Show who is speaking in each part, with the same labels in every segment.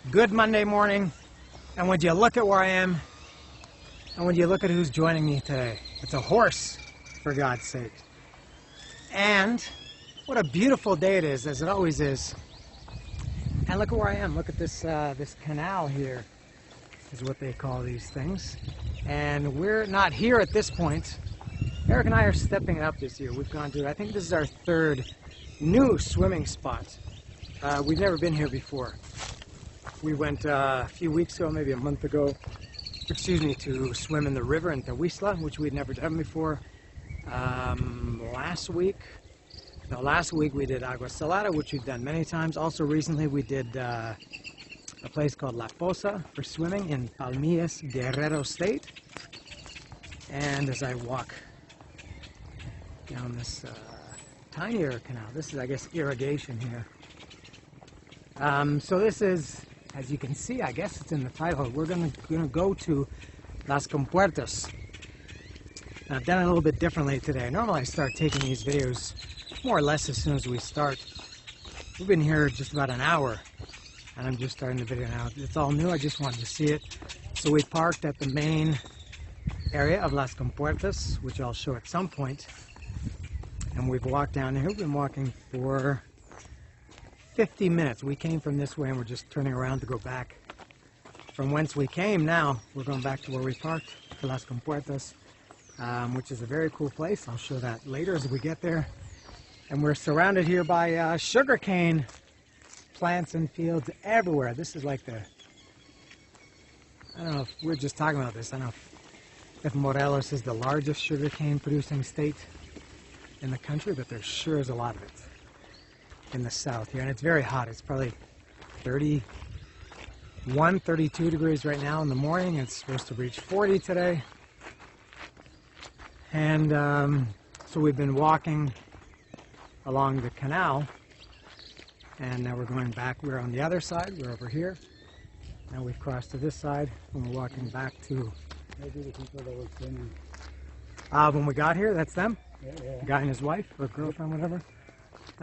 Speaker 1: Good Monday morning, and would you look at where I am, and would you look at who's joining me today? It's a horse, for God's sake. And what a beautiful day it is, as it always is. And look at where I am. Look at this this canal here, is what they call these things. And we're not here at this point. Eric and I are stepping it up this year. We've gone to, I think this is our third new swimming spot. We've never been here before. We went a few weeks ago, maybe a month ago, to swim in the river in Tawisla, which we'd never done before. Last week we did Agua Salada, which we've done many times. Also recently we did a place called La Poza for swimming in Palmillas, Guerrero State. And as I walk down this tinier canal, this is, I guess, irrigation here. So this is, as you can see, I guess it's in the title, we're gonna go to Las Compuertas. I've done it a little bit differently today. Normally I start taking these videos more or less as soon as we start. We've been here just about an hour, and I'm just starting the video now. It's all new, I just wanted to see it. So we parked at the main area of Las Compuertas, which I'll show at some point. And we've walked down here. We've been walking for 50 minutes. We came from this way and we're just turning around to go back from whence we came. Now we're going back to where we parked, to Las Compuertas, which is a very cool place. I'll show that later as we get there. And we're surrounded here by sugarcane plants and fields everywhere. This is like the, I don't know if we're just talking about this, I don't know if Morelos is the largest sugarcane producing state in the country, but there sure is a lot of it in the south here, and it's very hot. It's probably 31, 32 degrees right now in the morning. It's supposed to reach 40 today. And so we've been walking along the canal, and now we're going back. We're on the other side. We're over here. Now we've crossed to this side, and we're walking back to...
Speaker 2: Maybe the people that were swimming.
Speaker 1: When we got here, that's them?
Speaker 2: Yeah.
Speaker 1: The guy and his wife, or girlfriend, whatever.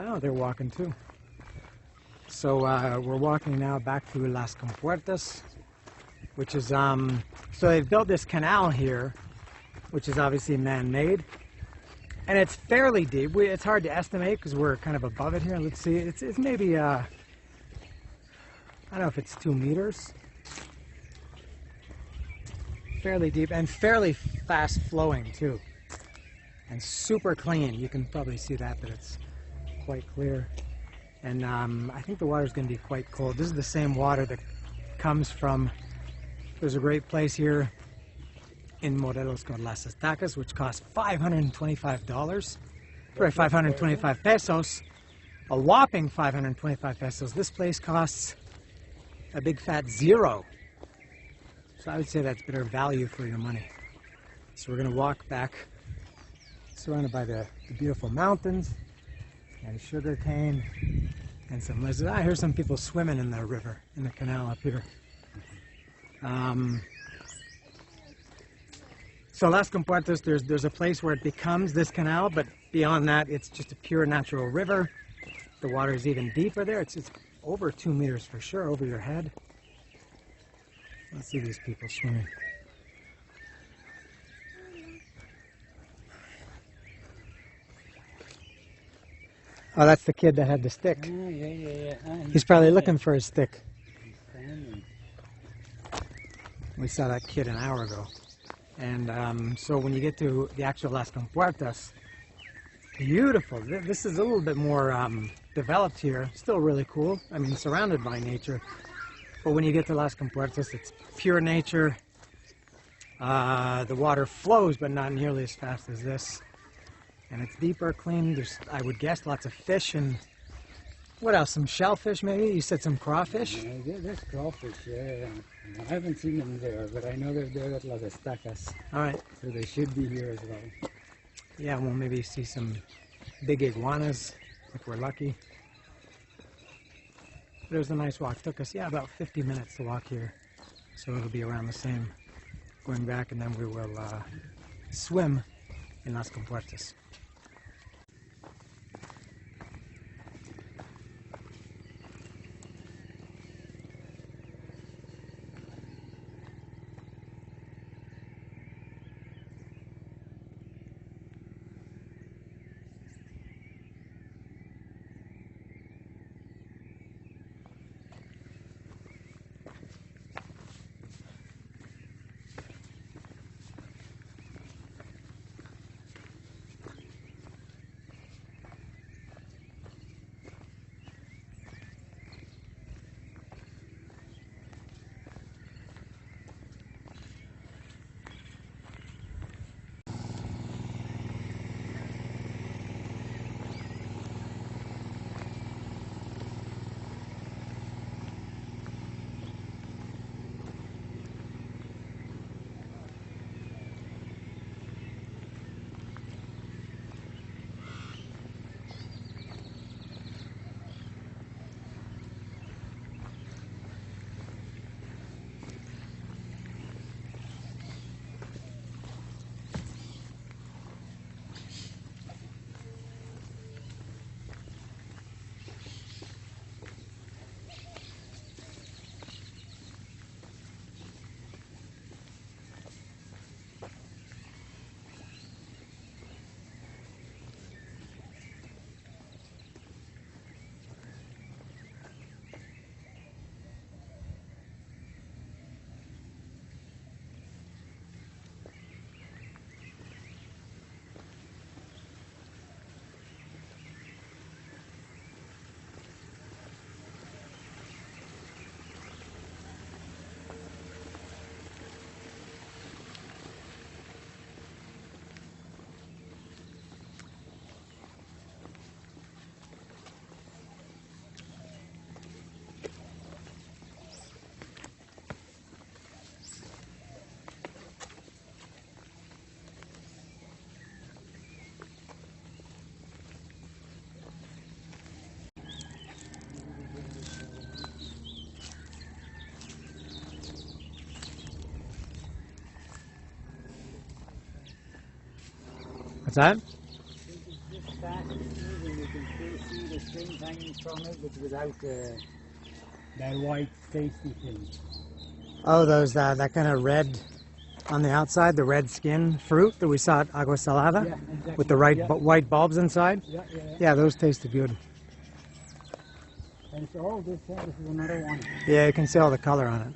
Speaker 1: Oh, they're walking too. So we're walking now back to Las Compuertas, which is, so they've built this canal here, which is obviously man-made. And it's fairly deep. It's hard to estimate because we're kind of above it here. Let's see, it's maybe, I don't know if it's 2 meters. Fairly deep and fairly fast flowing too. And super clean. You can probably see that it's quite clear. And I think the water is going to be quite cold. This is the same water that comes from, there's a great place here in Morelos called Las Estacas, which costs $525. Sorry, 525 pesos. A whopping 525 pesos. This place costs a big fat zero. So I would say that's better value for your money. So we're going to walk back, surrounded by the beautiful mountains and sugarcane and some lizards. I hear some people swimming in the river, in the canal up here. So Las Compuertas, there's a place where it becomes this canal, but beyond that, it's just a pure natural river. The water is even deeper there. It's over 2 meters for sure, over your head. Let's see these people swimming. Oh, that's the kid that had the stick.
Speaker 2: Yeah.
Speaker 1: He's probably looking for his stick. We saw that kid an hour ago. And so when you get to the actual Las Compuertas, beautiful. This is a little bit more developed here. Still really cool. I mean, surrounded by nature. But when you get to Las Compuertas, it's pure nature. The water flows, but not nearly as fast as this. And it's deeper, clean. There's, I would guess, lots of fish and what else? Some shellfish, maybe? You said some crawfish?
Speaker 2: Yeah, there's crawfish, yeah. I haven't seen them there, but I know they're there at Las Estacas.
Speaker 1: All right.
Speaker 2: So they should be here as well.
Speaker 1: Yeah, we'll maybe see some big iguanas if we're lucky. But it was a nice walk. It took us, about 50 minutes to walk here. So it'll be around the same going back, and then we will swim in Las Compuertas. What's that?
Speaker 2: Just that moving, you can still see the strings hanging from it, but without that white tasty thing.
Speaker 1: Oh, those that kind of red on the outside, the red skin fruit that we saw at Agua Salada,
Speaker 2: Yeah, exactly.
Speaker 1: with the
Speaker 2: Yeah.
Speaker 1: white bulbs inside.
Speaker 2: Yeah.
Speaker 1: Yeah, those tasted good.
Speaker 2: And so, this is another one.
Speaker 1: Yeah, you can see all the color on it.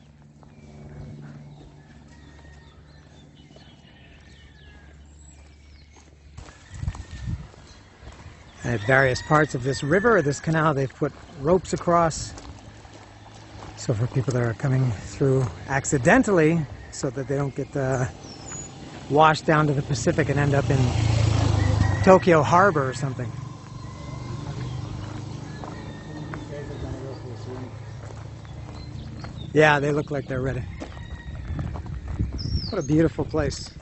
Speaker 1: And at various parts of this river or this canal, they've put ropes across. So for people that are coming through accidentally, so that they don't get washed down to the Pacific and end up in Tokyo Harbor or something. Yeah, they look like they're ready. What a beautiful place.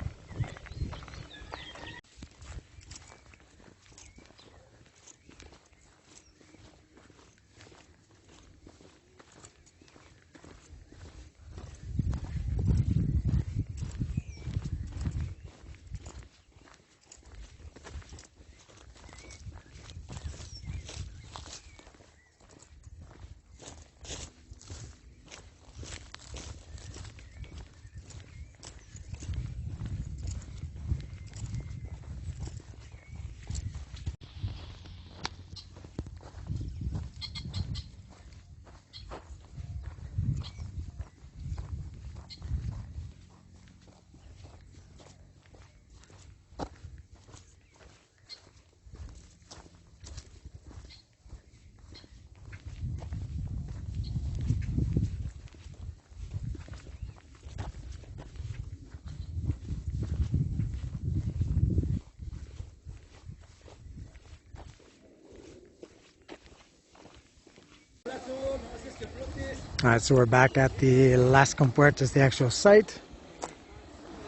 Speaker 1: Alright, so we're back at the Las Compuertas, the actual site.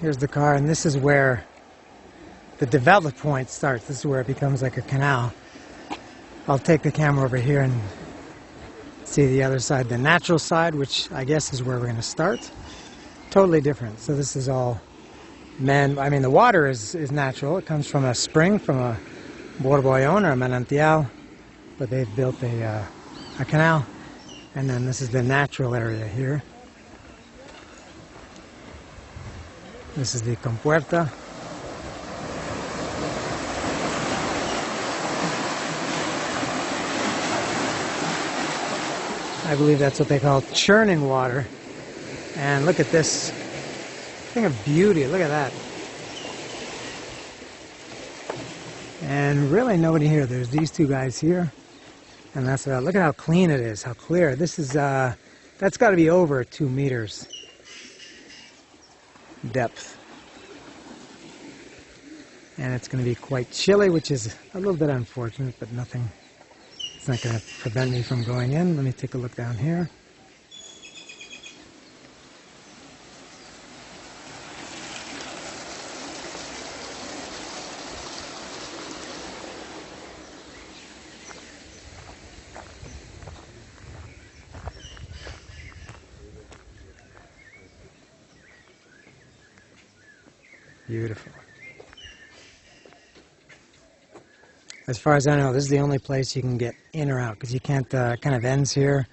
Speaker 1: Here's the car, and this is where the developed point starts. This is where it becomes like a canal. I'll take the camera over here and see the other side, the natural side, which I guess is where we're going to start. Totally different. So this is all the water is natural. It comes from a spring, from a borbollon or a manantial, but they've built a canal. And then this is the natural area here. This is the compuerta. I believe that's what they call churning water. And look at this thing of beauty. Look at that. And really nobody here. There's these two guys here. And that's about, look at how clean it is, how clear. This is, that's got to be over 2 meters depth. And it's going to be quite chilly, which is a little bit unfortunate, but nothing. It's not going to prevent me from going in. Let me take a look down here. Beautiful. As far as I know, this is the only place you can get in or out, because you can't, kind of ends here.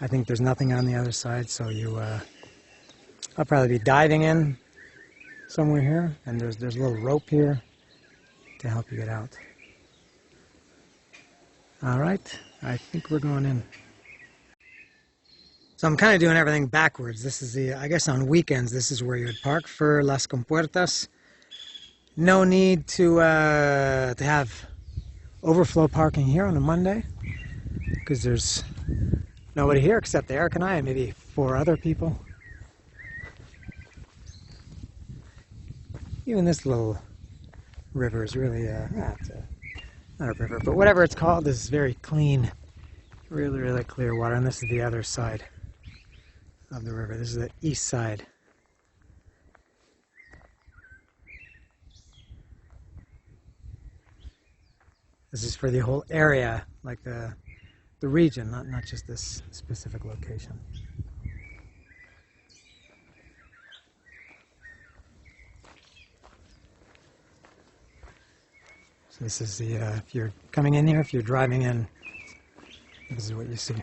Speaker 1: I think there's nothing on the other side, so you, I'll probably be diving in somewhere here, and there's a little rope here to help you get out. All right, I think we're going in. So I'm kind of doing everything backwards. This is the, I guess on weekends, this is where you would park for Las Compuertas. No need to have overflow parking here on a Monday, because there's nobody here except Eric and I and maybe 4 other people. Even this little river is really, not a river, but whatever it's called is very clean. Really, really clear water. And this is the other side of the river. This is the east side. This is for the whole area, like the region, not just this specific location. So this is the, if you're coming in here, if you're driving in, this is what you see.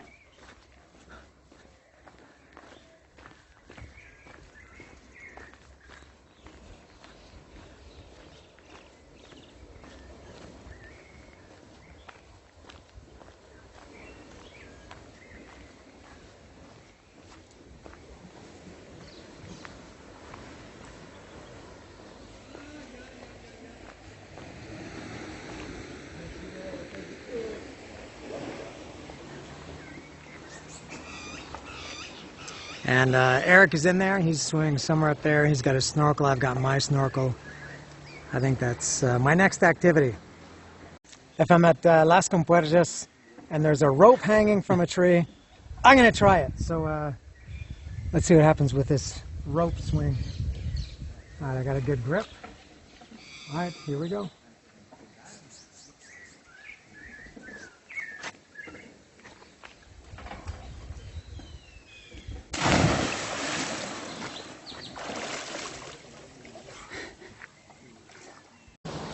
Speaker 1: And Eric is in there. He's swimming somewhere up there. He's got a snorkel. I've got my snorkel. I think that's my next activity. If I'm at Las Compuertas and there's a rope hanging from a tree, I'm going to try it. So let's see what happens with this rope swing. All right, I got a good grip. All right, here we go.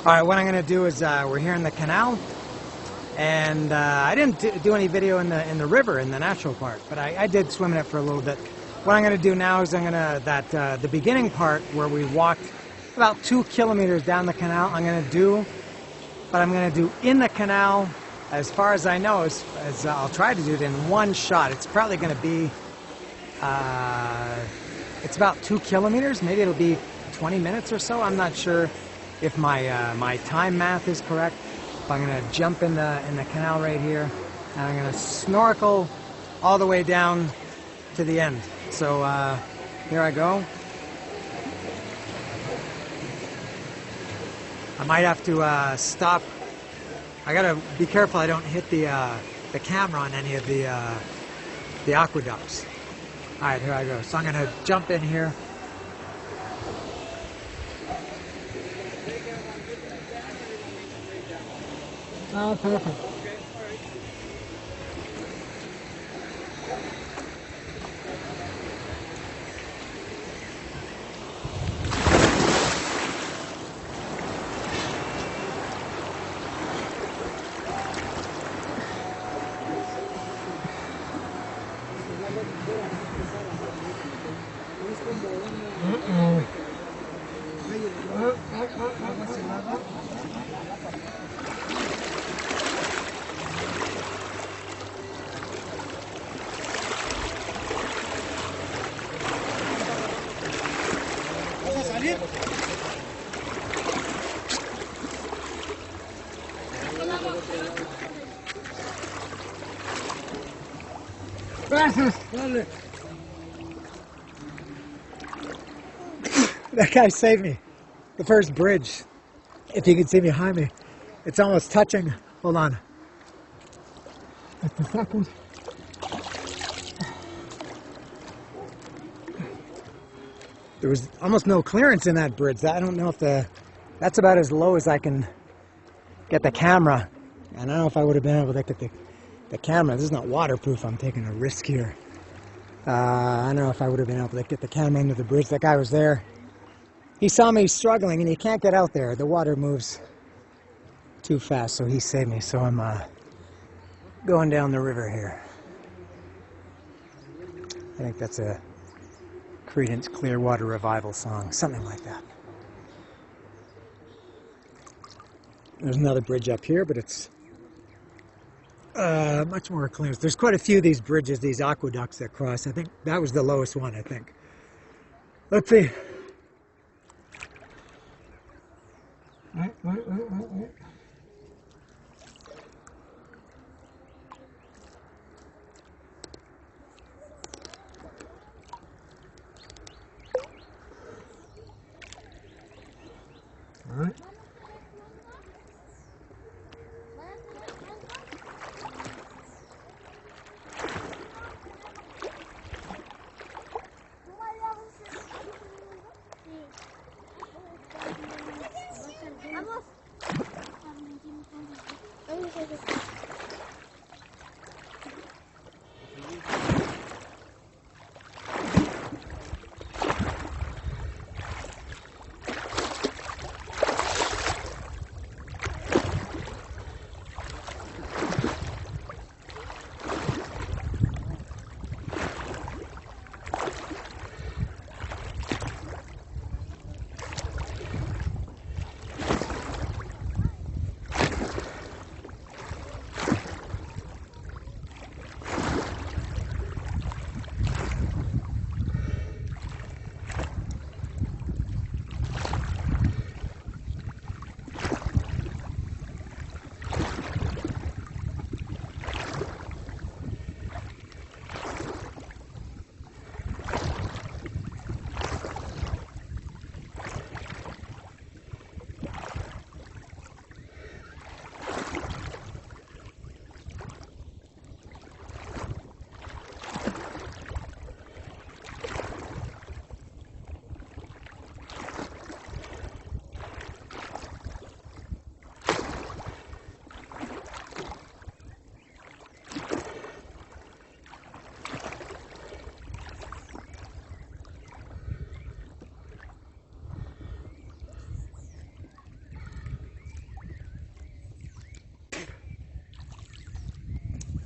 Speaker 1: All right, what I'm going to do is we're here in the canal, and I didn't do any video in the river, in the natural part, but I did swim in it for a little bit. What I'm going to do now is I'm going to, the beginning part where we walked about 2 kilometers down the canal, I'm going to do, but I'm going to do in the canal, as far as I know, as I'll try to do it in one shot. It's probably going to be, it's about 2 kilometers, maybe it'll be 20 minutes or so, I'm not sure. If my time math is correct, I'm going to jump in the canal right here, and I'm going to snorkel all the way down to the end. So here I go. I might have to stop. I got to be careful I don't hit the camera on any of the aqueducts. All right, here I go. So I'm going to jump in here. Oh, perfect. That guy saved me. The first bridge. If you can see behind me, it's almost touching. Hold on. Just a second. There was almost no clearance in that bridge. I don't know if that's about as low as I can get the camera. And I don't know if I would have been able to get the camera. This is not waterproof. I'm taking a risk here. I don't know if I would have been able to get the camera under the bridge. That guy was there. He saw me struggling, and he can't get out there. The water moves too fast, so he saved me. So I'm going down the river here. I think that's a Creedence Clearwater Revival song, something like that. There's another bridge up here, but it's much more clear. There's quite a few of these bridges, these aqueducts that cross. I think that was the lowest one, I think. Let's see. All right.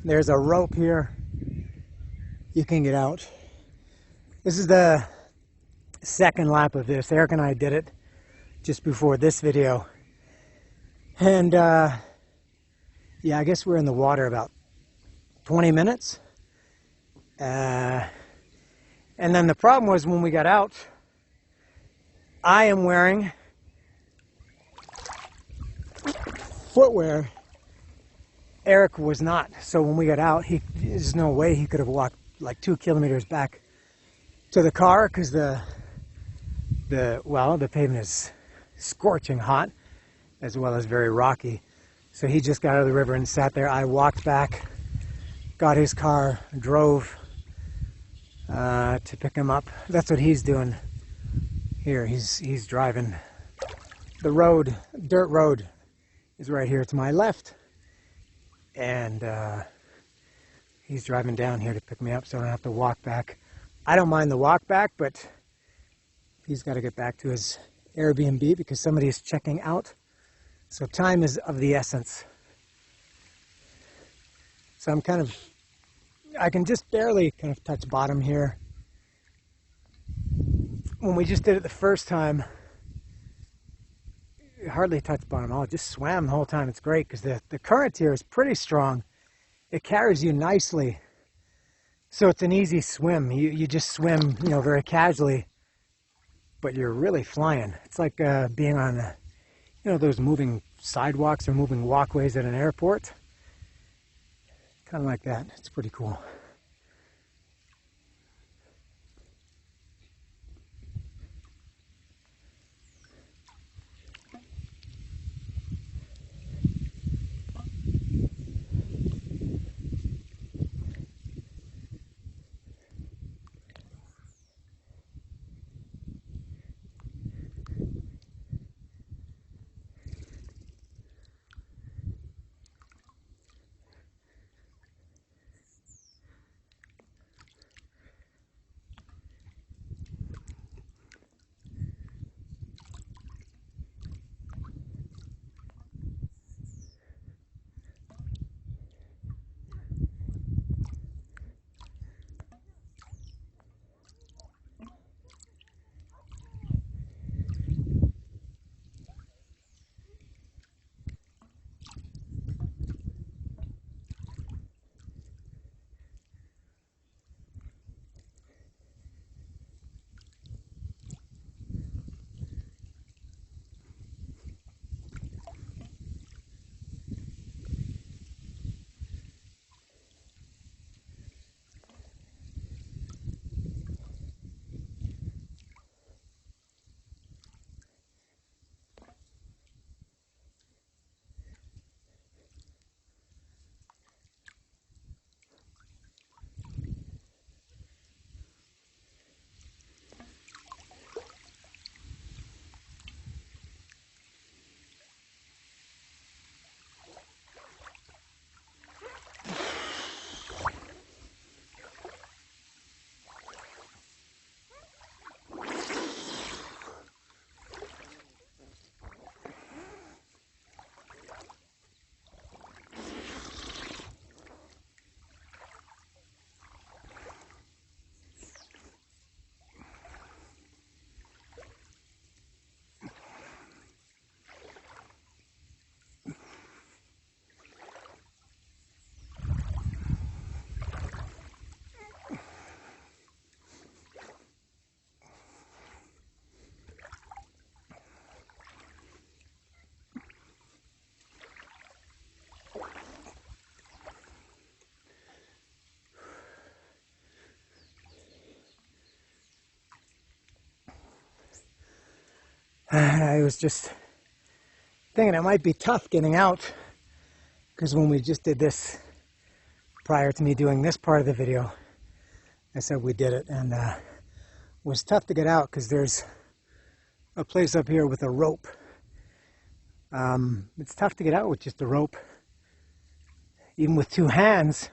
Speaker 1: There's a rope here. You can get out. This is the second lap of this. Eric and I did it just before this video. And yeah, I guess we're in the water about 20 minutes. And then the problem was when we got out, I am wearing footwear. Eric was not. So when we got out, there's no way he could have walked like 2 kilometers back to the car because the pavement is scorching hot as well as very rocky. So he just got out of the river and sat there. I walked back, got his car, drove to pick him up. That's what he's doing here. He's driving. The road, dirt road, is right here to my left. And he's driving down here to pick me up so I don't have to walk back. I don't mind the walk back, but he's got to get back to his Airbnb because somebody's checking out. So time is of the essence. So I can just barely kind of touch bottom here. When we just did it the first time, hardly touched bottom at all. Just swam the whole time. It's great because the current here is pretty strong. It carries you nicely. So it's an easy swim. You just swim, very casually, but you're really flying. It's like being on, those moving sidewalks or moving walkways at an airport. Kind of like that. It's pretty cool. And I was just thinking it might be tough getting out, because when we just did this, prior to me doing this part of the video, I said we did it, and it was tough to get out because there's a place up here with a rope. It's tough to get out with just a rope, even with two hands.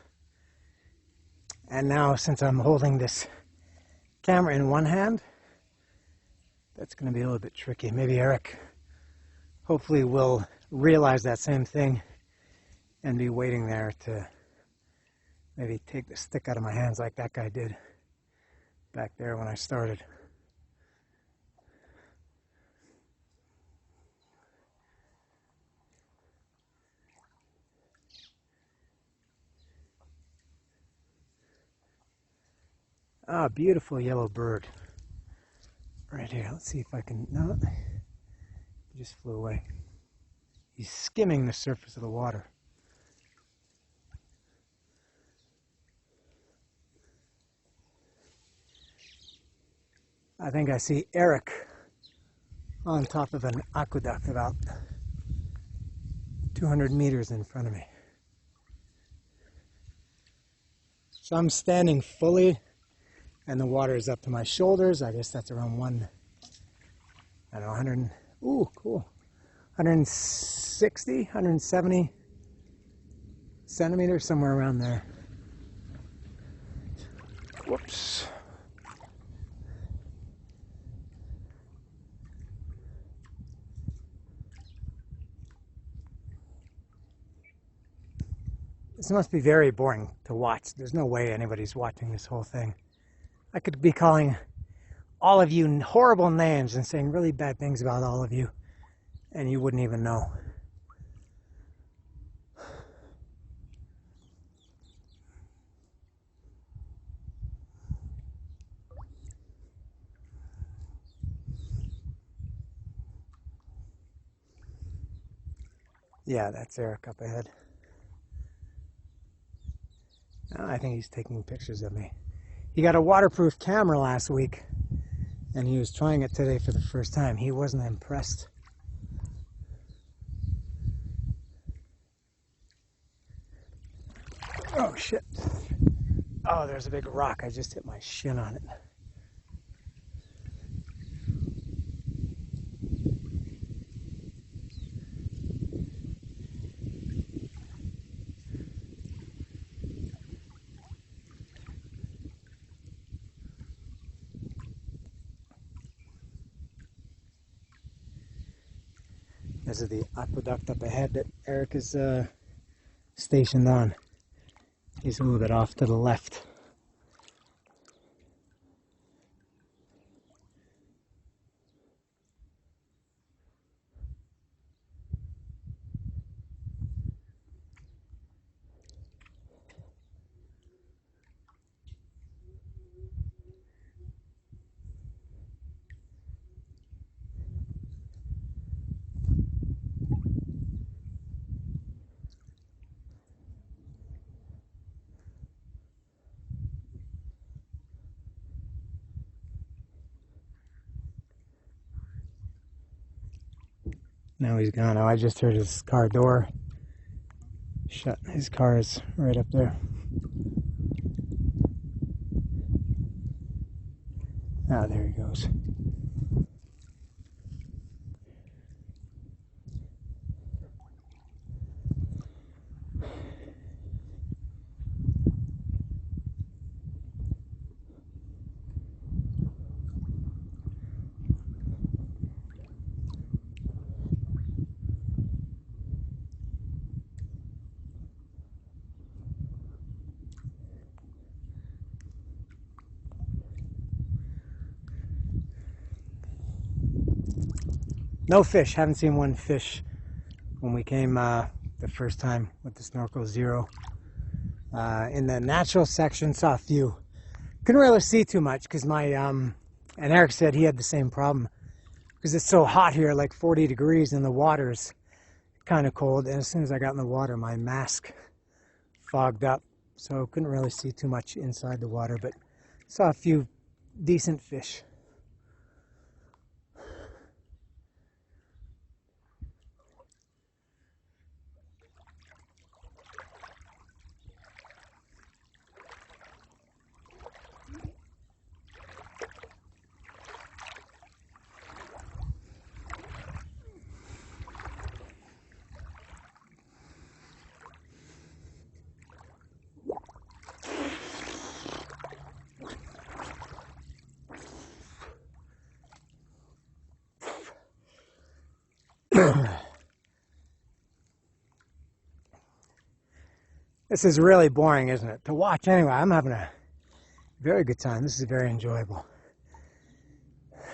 Speaker 1: And now, since I'm holding this camera in one hand, that's going to be a little bit tricky. Maybe Eric hopefully will realize that same thing and be waiting there to maybe take the stick out of my hands like that guy did back there when I started. Ah, beautiful yellow bird. Right here. Let's see if I can... No, he just flew away. He's skimming the surface of the water. I think I see Eric on top of an aqueduct about 200 meters in front of me. So I'm standing fully, and the water is up to my shoulders. I guess that's around 100, ooh, cool, 160, 170 centimeters, somewhere around there. Whoops. This must be very boring to watch. There's no way anybody's watching this whole thing. I could be calling all of you horrible names and saying really bad things about all of you, and you wouldn't even know. Yeah, that's Eric up ahead. I think he's taking pictures of me. He got a waterproof camera last week, and he was trying it today for the first time. He wasn't impressed. Oh, shit. Oh, there's a big rock. I just hit my shin on it. This is the aqueduct up ahead that Eric is stationed on. He's a little bit off to the left. Now he's gone. Oh, I just heard his car door shut. His car is right up there. Ah, there he goes. No fish. Haven't seen one fish when we came the first time with the snorkel, zero. In the natural section, saw a few. Couldn't really see too much because my, and Eric said he had the same problem because it's so hot here, like 40 degrees, and the water's kind of cold. And as soon as I got in the water, my mask fogged up, so couldn't really see too much inside the water, but saw a few decent fish. This is really boring, isn't it? To watch anyway. I'm having a very good time. This is very enjoyable.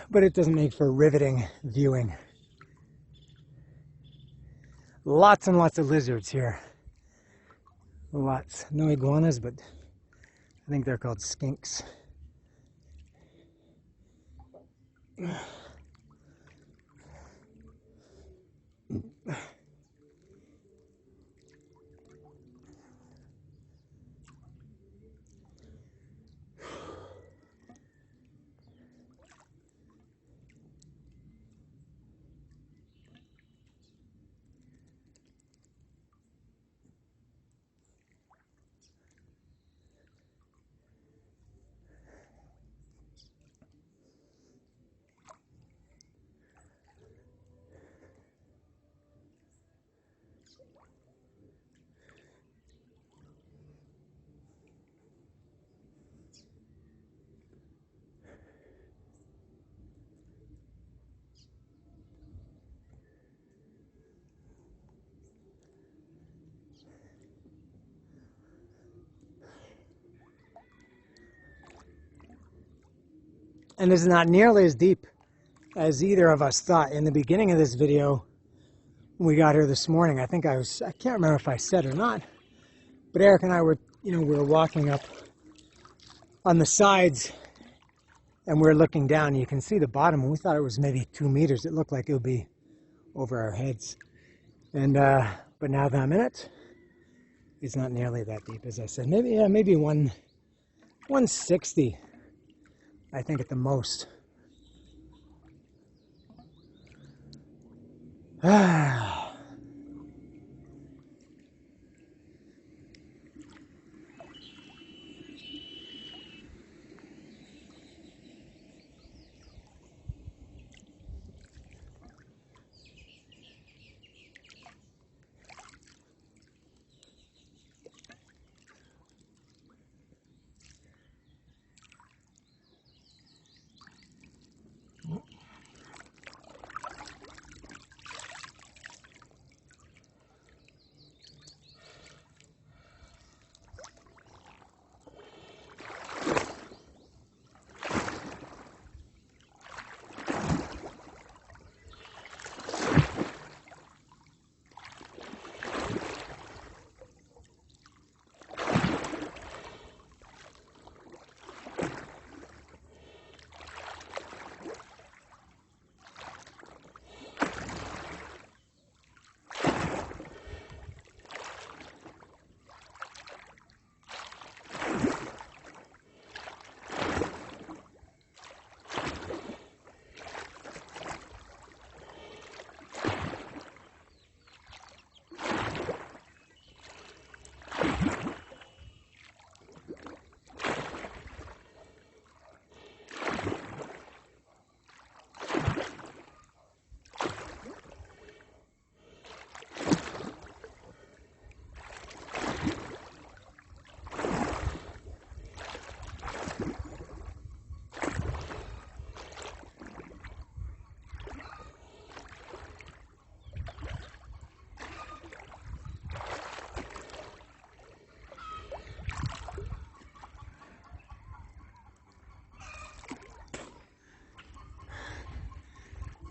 Speaker 1: But it doesn't make for riveting viewing. Lots and lots of lizards here. Lots. No iguanas, but I think they're called skinks. And it's not nearly as deep as either of us thought. In the beginning of this video, when we got here this morning, I can't remember if I said or not, but Eric and I were, we were walking up on the sides and we were looking down, and you can see the bottom, and we thought it was maybe 2 meters. It looked like it would be over our heads. And, but now that I'm in it, it's not nearly that deep, as I said. Maybe 160. I think at the most.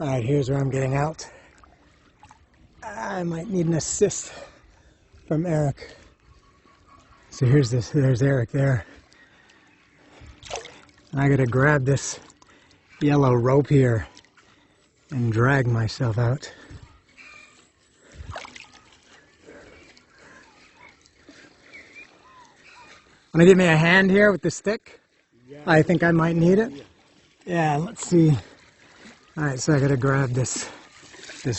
Speaker 1: All right, here's where I'm getting out. I might need an assist from Eric. So there's Eric there. I gotta grab this yellow rope here and drag myself out. Wanna give me a hand here with the stick?
Speaker 2: Yeah.
Speaker 1: I think I might need it. Yeah, let's see. All right, so I gotta grab this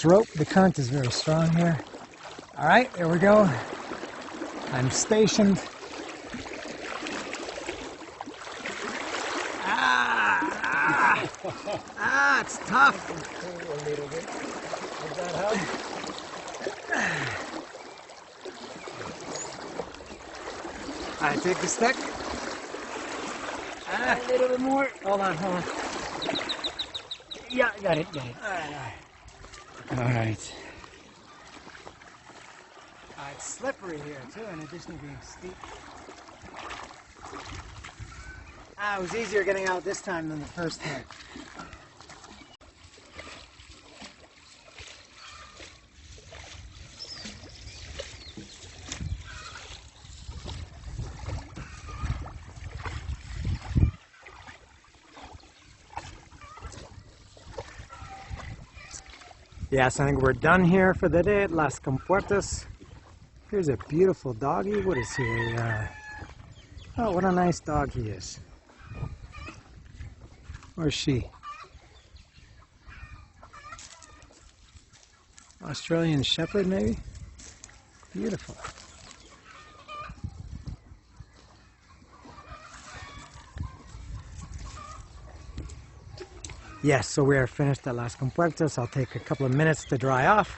Speaker 1: rope. The current is very strong here. All right, there we go. I'm stationed. It's tough.
Speaker 2: A little bit. Does that help?
Speaker 1: All right, take the stick.
Speaker 2: A little bit more.
Speaker 1: Hold on.
Speaker 2: Yeah, got it.
Speaker 1: All right.
Speaker 2: Alright.
Speaker 1: It's slippery here too, in addition to being steep. It was easier getting out this time than the first time. Yes, I think we're done here for the day at Las Compuertas. Here's a beautiful doggy. What is he? Oh, what a nice dog he is. Or she. Australian Shepherd, maybe? Beautiful. Yes, so we are finished at Las Compuertas. I'll take a couple of minutes to dry off,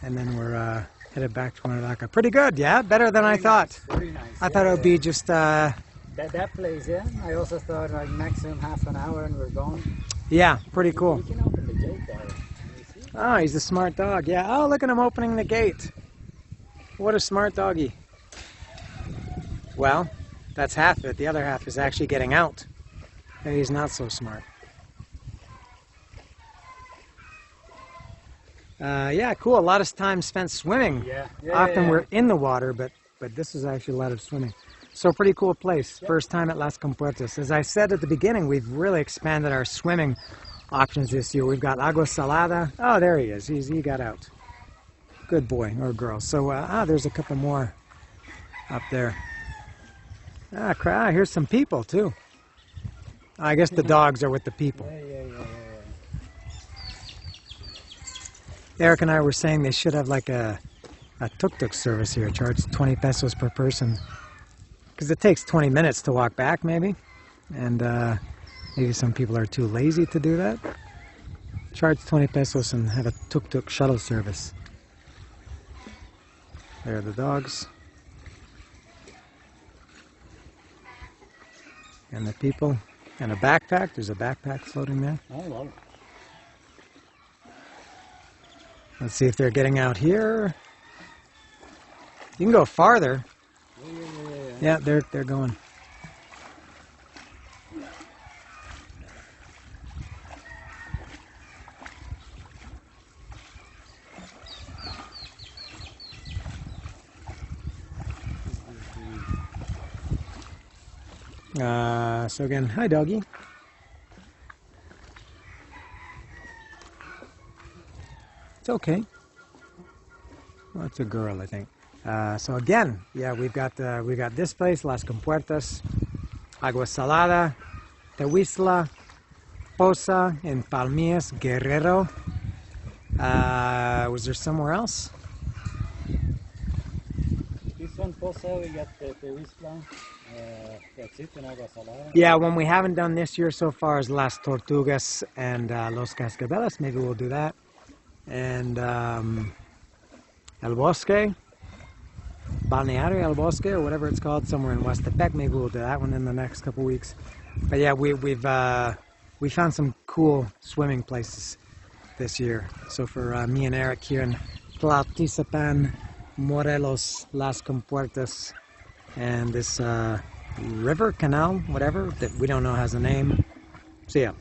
Speaker 1: and then we're headed back to Cuernavaca. Pretty good, yeah? Better than I thought.
Speaker 2: Very nice.
Speaker 1: I thought it would be just...
Speaker 2: That place, yeah. I also thought like maximum half an hour and we're gone.
Speaker 1: Yeah, pretty cool.
Speaker 2: You can open the gate there. Can you see?
Speaker 1: Oh, he's a smart dog. Yeah. Oh, look at him opening the gate. What a smart doggy. Well, that's half of it. The other half is actually getting out. And he's not so smart. Yeah, cool. A lot of time spent swimming. Often we're in the water, but this is actually a lot of swimming. So pretty cool place. First time at Las Compuertas. As I said at the beginning, we've really expanded our swimming options this year. We've got agua salada. Oh, there he is. He got out. Good boy or girl. So there's a couple more up there. Here's some people too. I guess the dogs are with the people. Eric and I were saying they should have like a tuk-tuk service here. Charge 20 pesos per person. Because it takes 20 minutes to walk back, maybe. And maybe some people are too lazy to do that. Charge 20 pesos and have a tuk-tuk shuttle service. There are the dogs. And the people. And a backpack. There's a backpack floating there.
Speaker 2: Oh, wow.
Speaker 1: Let's see if they're getting out here. You can go farther. Yeah, they're going. So again, hi doggy. It's okay. Well, it's a girl, I think. So again, yeah, we've got this place, Las Compuertas, Agua Salada, Tehuizla, Poza, in Palmillas, Guerrero. Was there somewhere else?
Speaker 2: This one, Poza, we got the Tehuizla. That's it, and Agua Salada.
Speaker 1: Yeah, one we haven't done this year so far is Las Tortugas and Los Cascabeles. Maybe we'll do that. And El Bosque. Balneario El Bosque, or whatever it's called, somewhere in Huastepec. Maybe we'll do that one in the next couple weeks. But yeah, we found some cool swimming places this year. So for me and Eric here in Tlaltizapan, Morelos, Las Compuertas, and this river, canal, whatever, that we don't know has a name. See ya.